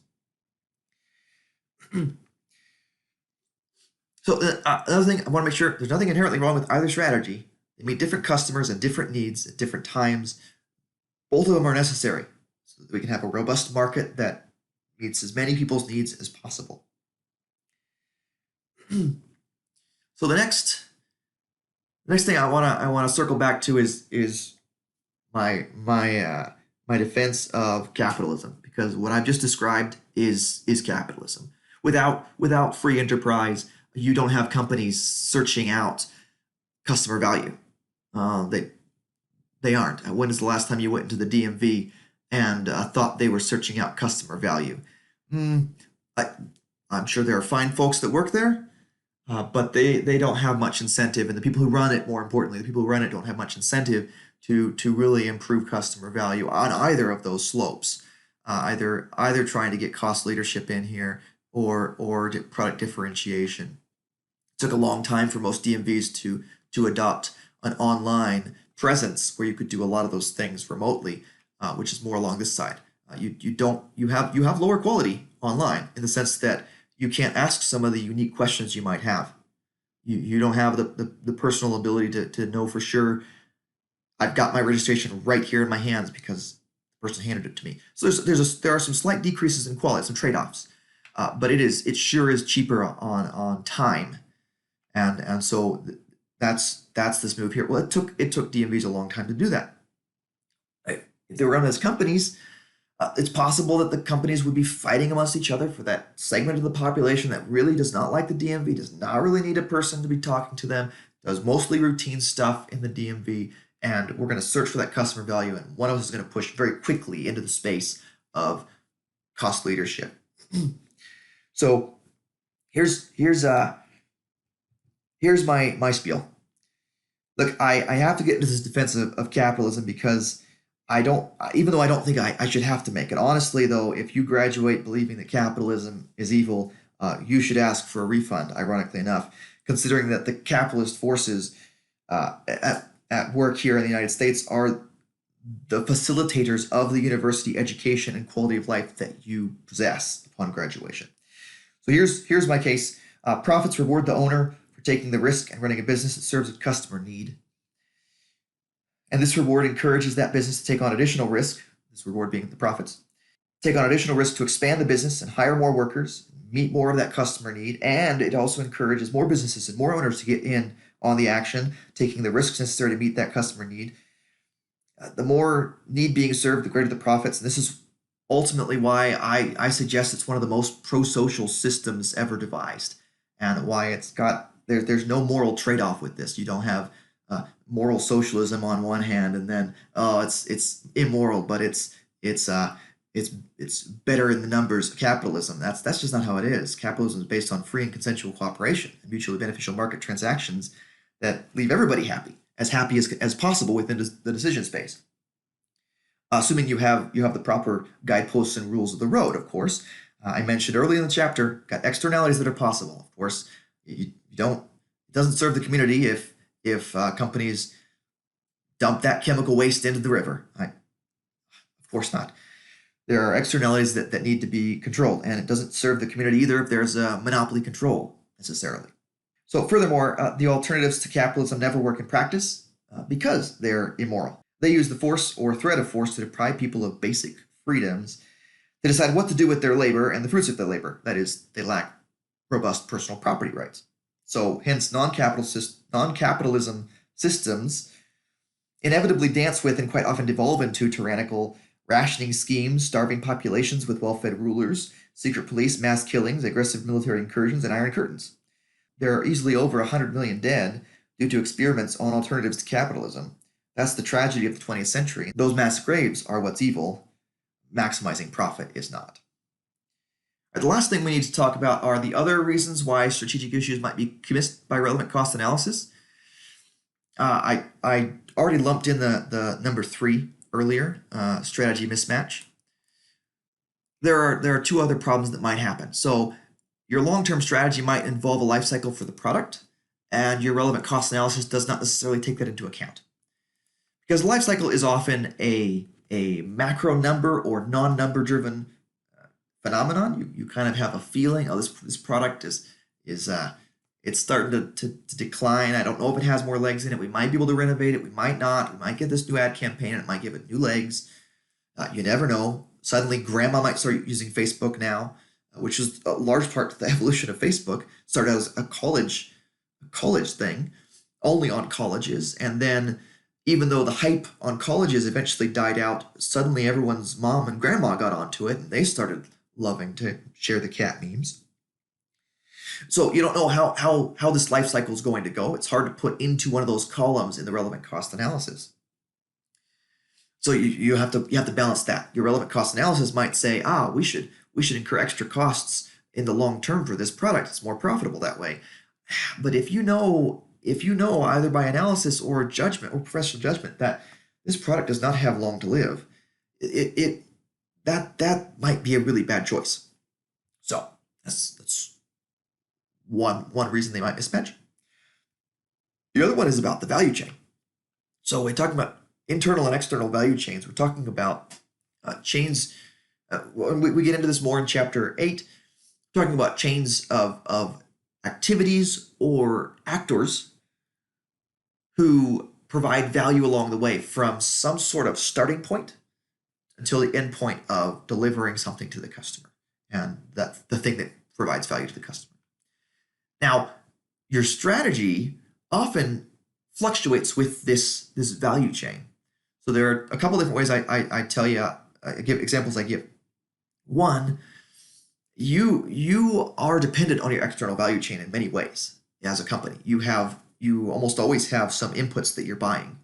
So another thing, I want to make sure there's nothing inherently wrong with either strategy. They meet different customers and different needs at different times. Both of them are necessary so that we can have a robust market that meets as many people's needs as possible. So the next thing I want to circle back to is my defense of capitalism, because what I've just described is capitalism. Without free enterprise, you don't have companies searching out customer value. They aren't. When is the last time you went into the DMV and thought they were searching out customer value? I'm sure there are fine folks that work there, but they don't have much incentive, and the people who run it, more importantly, the people who run it don't have much incentive to really improve customer value on either of those slopes. Either trying to get cost leadership in here or product differentiation. It took a long time for most DMVs to adopt an online presence where you could do a lot of those things remotely, which is more along this side. You have lower quality online in the sense that you can't ask some of the unique questions you might have. You don't have the personal ability to know for sure I've got my registration right here in my hands because the person handed it to me. So there are some slight decreases in quality, some trade-offs, but it sure is cheaper on time, and so that's this move here. Well, it took DMVs a long time to do that. Right? If they were run as companies, it's possible that the companies would be fighting amongst each other for that segment of the population that really does not like the DMV, does not really need a person to be talking to them, does mostly routine stuff in the DMV, and we're going to search for that customer value, and one of us is going to push very quickly into the space of cost leadership. So here's my spiel. Look, I have to get into this defense of capitalism because even though I don't think I should have to make it. Honestly, though, if you graduate believing that capitalism is evil, you should ask for a refund, ironically enough, considering that the capitalist forces at work here in the United States are the facilitators of the university education and quality of life that you possess upon graduation. So here's my case. Profits reward the owner for taking the risk and running a business that serves a customer need. And this reward encourages that business to take on additional risk, this reward being the profits, take on additional risk to expand the business and hire more workers, meet more of that customer need, and it also encourages more businesses and more owners to get in on the action, taking the risks necessary to meet that customer need. The more need being served, the greater the profits. And this is ultimately why I suggest it's one of the most pro-social systems ever devised, and why there's no moral trade-off with this. You don't have moral socialism on one hand, and then it's immoral, but it's better in the numbers of capitalism. That's just not how it is. Capitalism is based on free and consensual cooperation and mutually beneficial market transactions that leave everybody happy as possible within the decision space. Assuming you have the proper guideposts and rules of the road, of course. I mentioned early in the chapter, got externalities that are possible. Of course, it doesn't serve the community if companies dump that chemical waste into the river. Of course not. There are externalities that need to be controlled, and it doesn't serve the community either if there's a monopoly control necessarily. So furthermore, the alternatives to capitalism never work in practice because they're immoral. They use the force or threat of force to deprive people of basic freedoms. They decide what to do with their labor and the fruits of their labor. That is, they lack robust personal property rights. So hence non-capitalism systems inevitably dance with and quite often devolve into tyrannical rationing schemes, starving populations with well-fed rulers, secret police, mass killings, aggressive military incursions, and iron curtains. There are easily over 100 million dead due to experiments on alternatives to capitalism. That's the tragedy of the 20th century. Those mass graves are what's evil. Maximizing profit is not. The last thing we need to talk about are the other reasons why strategic issues might be missed by relevant cost analysis. I already lumped in the number 3 earlier, strategy mismatch. There are 2 other problems that might happen. So your long-term strategy might involve a life cycle for the product, and your relevant cost analysis does not necessarily take that into account. Because life cycle is often a macro number or non-number driven phenomenon. You kind of have a feeling, this product is it's starting to decline. I don't know if it has more legs in it. We might be able to renovate it. We might not. We might get this new ad campaign and it might give it new legs. You never know. Suddenly grandma might start using Facebook now, which is a large part of the evolution of Facebook. Started out as a college thing, only on colleges. And then even though the hype on colleges eventually died out, suddenly everyone's mom and grandma got onto it and they started loving to share the cat memes. So you don't know how this life cycle is going to go. It's hard to put into one of those columns in the relevant cost analysis. So you have to balance that. Your relevant cost analysis might say, we should incur extra costs in the long term for this product. It's more profitable that way. But if you know either by analysis or judgment or professional judgment that this product does not have long to live, that might be a really bad choice. So that's one reason they might mismatch. The other one is about the value chain. So we're talking about internal and external value chains. We're talking about chains. We get into this more in chapter 8, talking about chains of activities or actors who provide value along the way from some sort of starting point until the end point of delivering something to the customer. And that's the thing that provides value to the customer. Now, your strategy often fluctuates with this value chain. So there are a couple different ways I tell you, I give examples I give. One, you are dependent on your external value chain in many ways as a company. You almost always have some inputs that you're buying.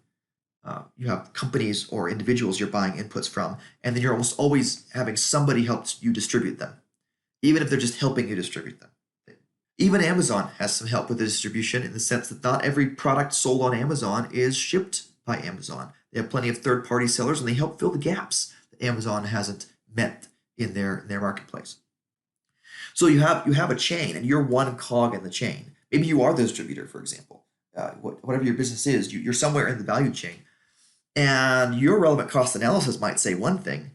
You have companies or individuals you're buying inputs from, and then you're almost always having somebody help you distribute them, even if they're just helping you distribute them. Even Amazon has some help with the distribution in the sense that not every product sold on Amazon is shipped by Amazon. They have plenty of third-party sellers, and they help fill the gaps that Amazon hasn't met in their marketplace. So you have a chain, and you're one cog in the chain. Maybe you are the distributor, for example. Whatever your business is, you're somewhere in the value chain. And your relevant cost analysis might say one thing,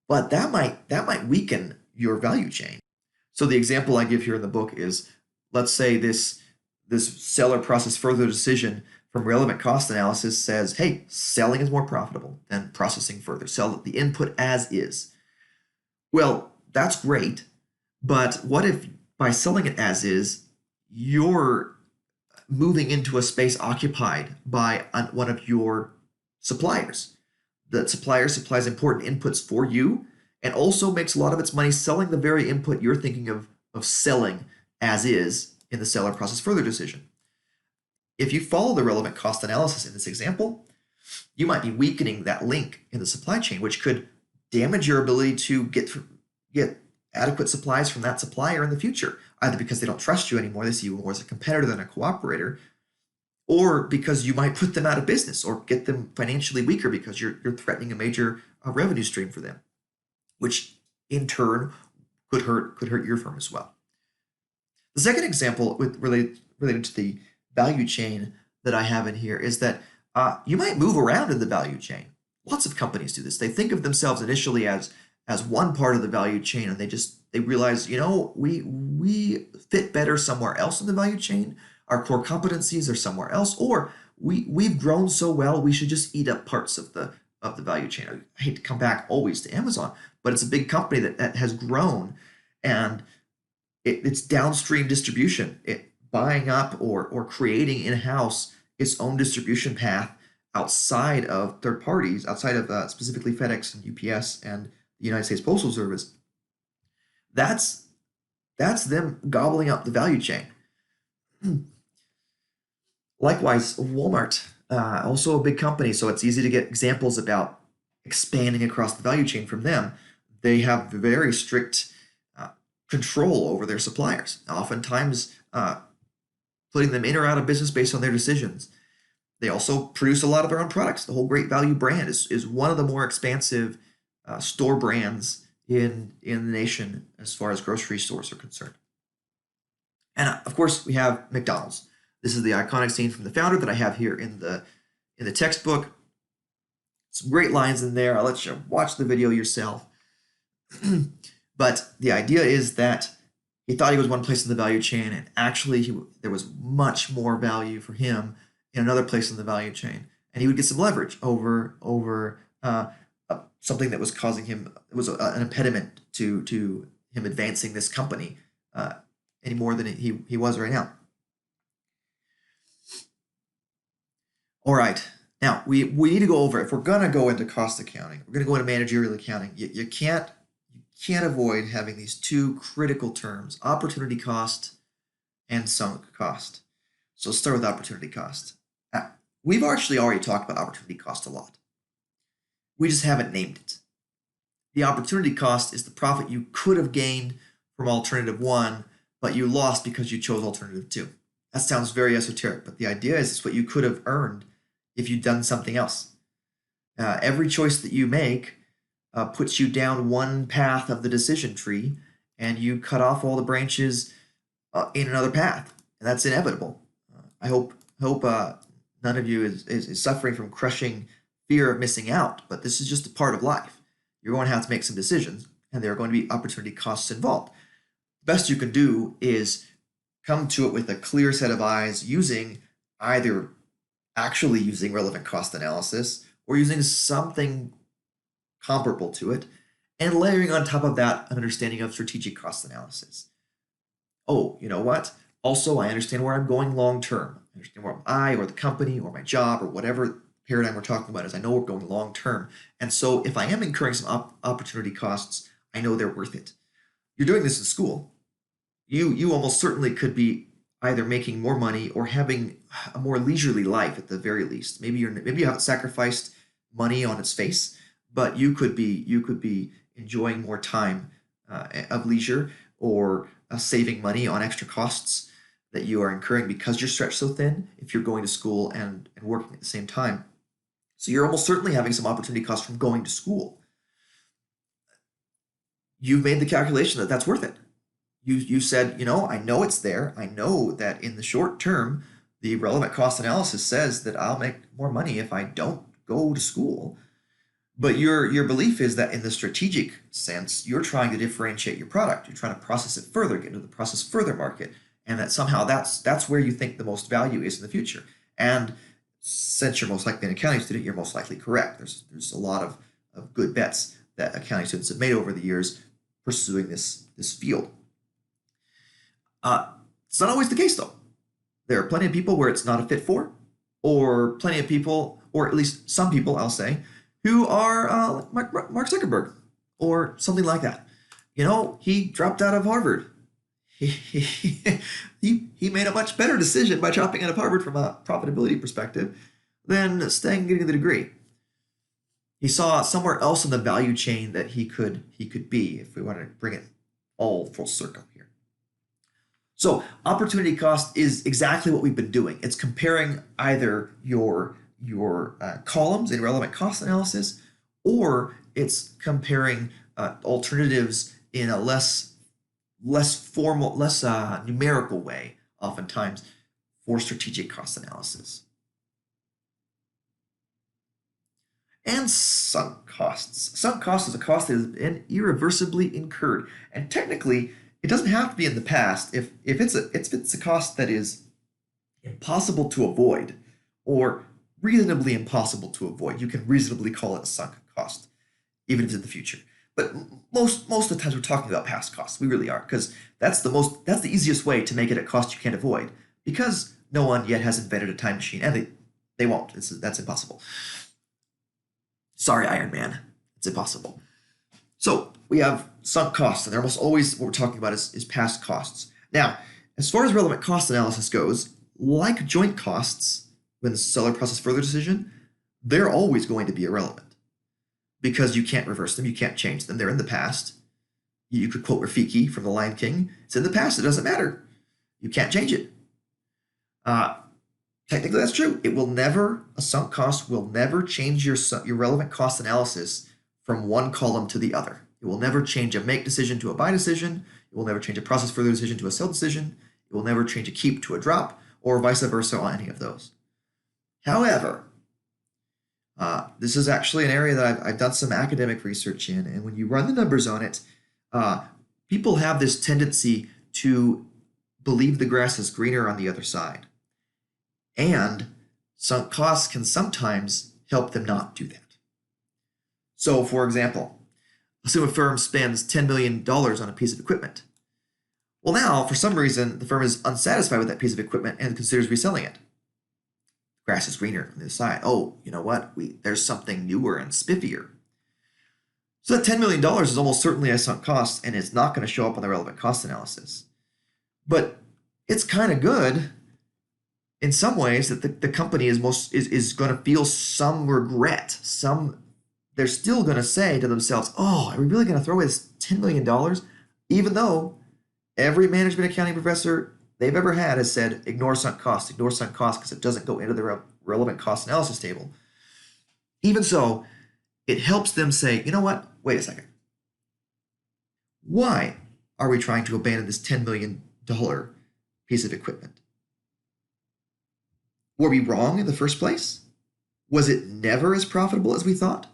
but that might weaken your value chain. So the example I give here in the book is, let's say this seller process further decision from relevant cost analysis says, hey, selling is more profitable than processing further. Sell the input as is. Well, that's great, but what if by selling it as is, you're moving into a space occupied by one of your suppliers? The supplier supplies important inputs for you and also makes a lot of its money selling the very input you're thinking of selling as is in the seller process further decision. If you follow the relevant cost analysis in this example, you might be weakening that link in the supply chain, which could damage your ability to get adequate supplies from that supplier in the future, either because they don't trust you anymore, they see you more as a competitor than a cooperator, or because you might put them out of business or get them financially weaker because you're threatening a major revenue stream for them, which in turn could hurt your firm as well. The second example related to the value chain that I have in here is that you might move around in the value chain. Lots of companies do this. They think of themselves initially as one part of the value chain, and they realize, we fit better somewhere else in the value chain. Our core competencies are somewhere else, or we've grown so well we should just eat up parts of the value chain. I hate to come back always to Amazon, but it's a big company that has grown, and it's downstream distribution, buying up or creating in-house its own distribution path outside of third parties, outside of specifically FedEx and UPS and the United States Postal Service. That's them gobbling up the value chain. Likewise, Walmart, also a big company, so it's easy to get examples about expanding across the value chain from them. They have very strict control over their suppliers, oftentimes putting them in or out of business based on their decisions. They also produce a lot of their own products. The whole Great Value brand is one of the more expansive store brands in the nation as far as grocery stores are concerned. And of course, we have McDonald's. This is the iconic scene from The Founder that I have here in the textbook. Some great lines in there. I'll let you watch the video yourself. But the idea is that he thought he was one place in the value chain, and actually there was much more value for him in another place in the value chain, and he would get some leverage over something that was causing him, it was an impediment to him advancing this company any more than he was right now. All right, now we need to go over, if we're gonna go into cost accounting, we're gonna go into managerial accounting. You can't avoid having these two critical terms, opportunity cost and sunk cost. So let's start with opportunity cost. We've actually already talked about opportunity cost a lot. We just haven't named it. The opportunity cost is the profit you could have gained from alternative one, but you lost because you chose alternative two. That sounds very esoteric, but the idea is it's what you could have earned if you'd done something else. Every choice that you make puts you down one path of the decision tree, and you cut off all the branches in another path, and that's inevitable. I hope none of you is suffering from crushing fear of missing out, but this is just a part of life. You're going to have to make some decisions, and there are going to be opportunity costs involved. The best you can do is come to it with a clear set of eyes, using either actually using relevant cost analysis or using something comparable to it, and layering on top of that an understanding of strategic cost analysis. Oh, you know what? Also, I understand where I'm going long term. I understand where I or the company or my job or whatever paradigm we're talking about is. I know we're going long term. And so if I am incurring some opportunity costs, I know they're worth it. You're doing this in school. You almost certainly could be either making more money or having a more leisurely life at the very least. Maybe you haven't sacrificed money on its face, but you could be enjoying more time of leisure, or saving money on extra costs that you are incurring because you're stretched so thin if you're going to school and working at the same time. So you're almost certainly having some opportunity costs from going to school. You've made the calculation that that's worth it. You said, I know it's there. I know that in the short term, the relevant cost analysis says that I'll make more money if I don't go to school. But your belief is that in the strategic sense, you're trying to differentiate your product. You're trying to process it further, get into the process further market, and that somehow that's where you think the most value is in the future. And since you're most likely an accounting student, you're most likely correct. There's a lot of good bets that accounting students have made over the years pursuing this field. It's not always the case, though. There are plenty of people where it's not a fit for, or plenty of people, or at least some people, I'll say, who are like Mark Zuckerberg or something like that. He dropped out of Harvard. He made a much better decision by dropping out of Harvard from a profitability perspective than staying and getting the degree. He saw somewhere else in the value chain that he could be, if we want to bring it all full circle here. So opportunity cost is exactly what we've been doing. It's comparing either your columns in relevant cost analysis, or it's comparing alternatives in a less formal, less numerical way, oftentimes, for strategic cost analysis. And sunk costs. Sunk cost is a cost that has been irreversibly incurred, and technically, it doesn't have to be in the past. If it's a cost that is impossible to avoid, or reasonably impossible to avoid, you can reasonably call it a sunk cost, even if it's in the future. But most of the times we're talking about past costs. We really are, because that's the easiest way to make it a cost you can't avoid, because no one yet has invented a time machine, and they won't. That's impossible. Sorry, Iron Man. It's impossible. So we have sunk costs, and they're almost always what we're talking about is past costs. Now, as far as relevant cost analysis goes, like joint costs, when the seller processes further decision, they're always going to be irrelevant, because you can't reverse them, you can't change them. They're in the past. You could quote Rafiki from The Lion King. It's in the past. It doesn't matter. You can't change it. Technically, that's true. A sunk cost will never change your relevant cost analysis from one column to the other. It will never change a make decision to a buy decision. It will never change a process further decision to a sell decision. It will never change a keep to a drop, or vice versa on any of those. However, this is actually an area that I've done some academic research in, and when you run the numbers on it, people have this tendency to believe the grass is greener on the other side. And sunk costs can sometimes help them not do that. So, for example, assume a firm spends $10 million on a piece of equipment. Well, now, for some reason, the firm is unsatisfied with that piece of equipment and considers reselling it. The grass is greener on the other side. Oh, you know what? There's something newer and spiffier. So that $10 million is almost certainly a sunk cost, and it's not going to show up on the relevant cost analysis. But it's kind of good in some ways that the company is going to feel some regret. They're still going to say to themselves, "Oh, are we really going to throw away this $10 million?" Even though every management accounting professor they've ever had has said, ignore sunk costs, because it doesn't go into the relevant cost analysis table. Even so, it helps them say, you know what? Wait a second. Why are we trying to abandon this $10 million piece of equipment? Were we wrong in the first place? Was it never as profitable as we thought?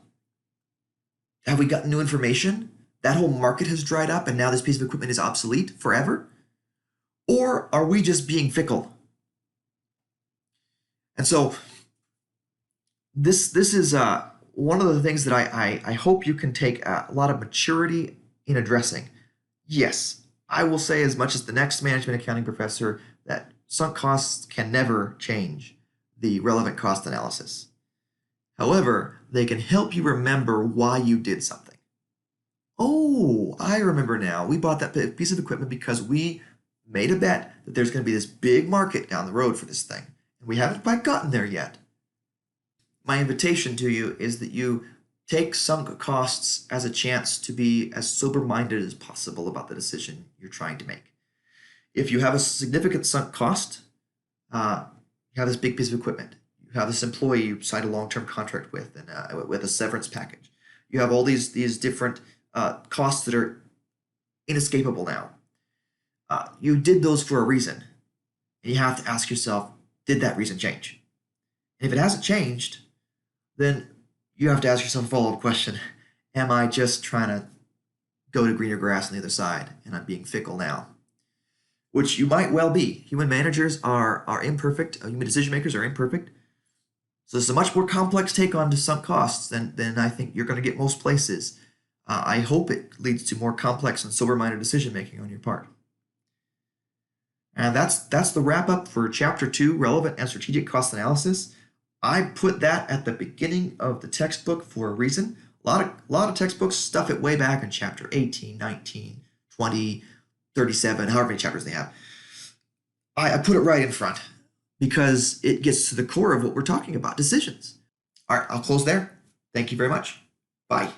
Have we gotten new information? That whole market has dried up and now this piece of equipment is obsolete forever? Or are we just being fickle? And so this is one of the things that I hope you can take a lot of maturity in addressing. Yes, I will say as much as the next management accounting professor that sunk costs can never change the relevant cost analysis. However, they can help you remember why you did something. Oh, I remember now. We bought that piece of equipment because we made a bet that there's going to be this big market down the road for this thing, and we haven't quite gotten there yet. My invitation to you is that you take sunk costs as a chance to be as sober-minded as possible about the decision you're trying to make. If you have a significant sunk cost, you have this big piece of equipment, you have this employee you signed a long-term contract with, and with a severance package. You have all these different costs that are inescapable now. You did those for a reason, and you have to ask yourself, did that reason change? And if it hasn't changed, then you have to ask yourself a follow-up question. Am I just trying to go to greener grass on the other side, and I'm being fickle now? Which you might well be. Human managers are imperfect. Human decision makers are imperfect. So it's a much more complex take on to sunk costs than I think you're going to get most places. I hope it leads to more complex and sober-minded decision making on your part. And that's the wrap up for Chapter 2, Relevant and Strategic Cost Analysis. I put that at the beginning of the textbook for a reason. A lot of textbooks stuff it way back in Chapter 18, 19, 20, 37, however many chapters they have. I put it right in front because it gets to the core of what we're talking about, decisions. All right, I'll close there. Thank you very much. Bye.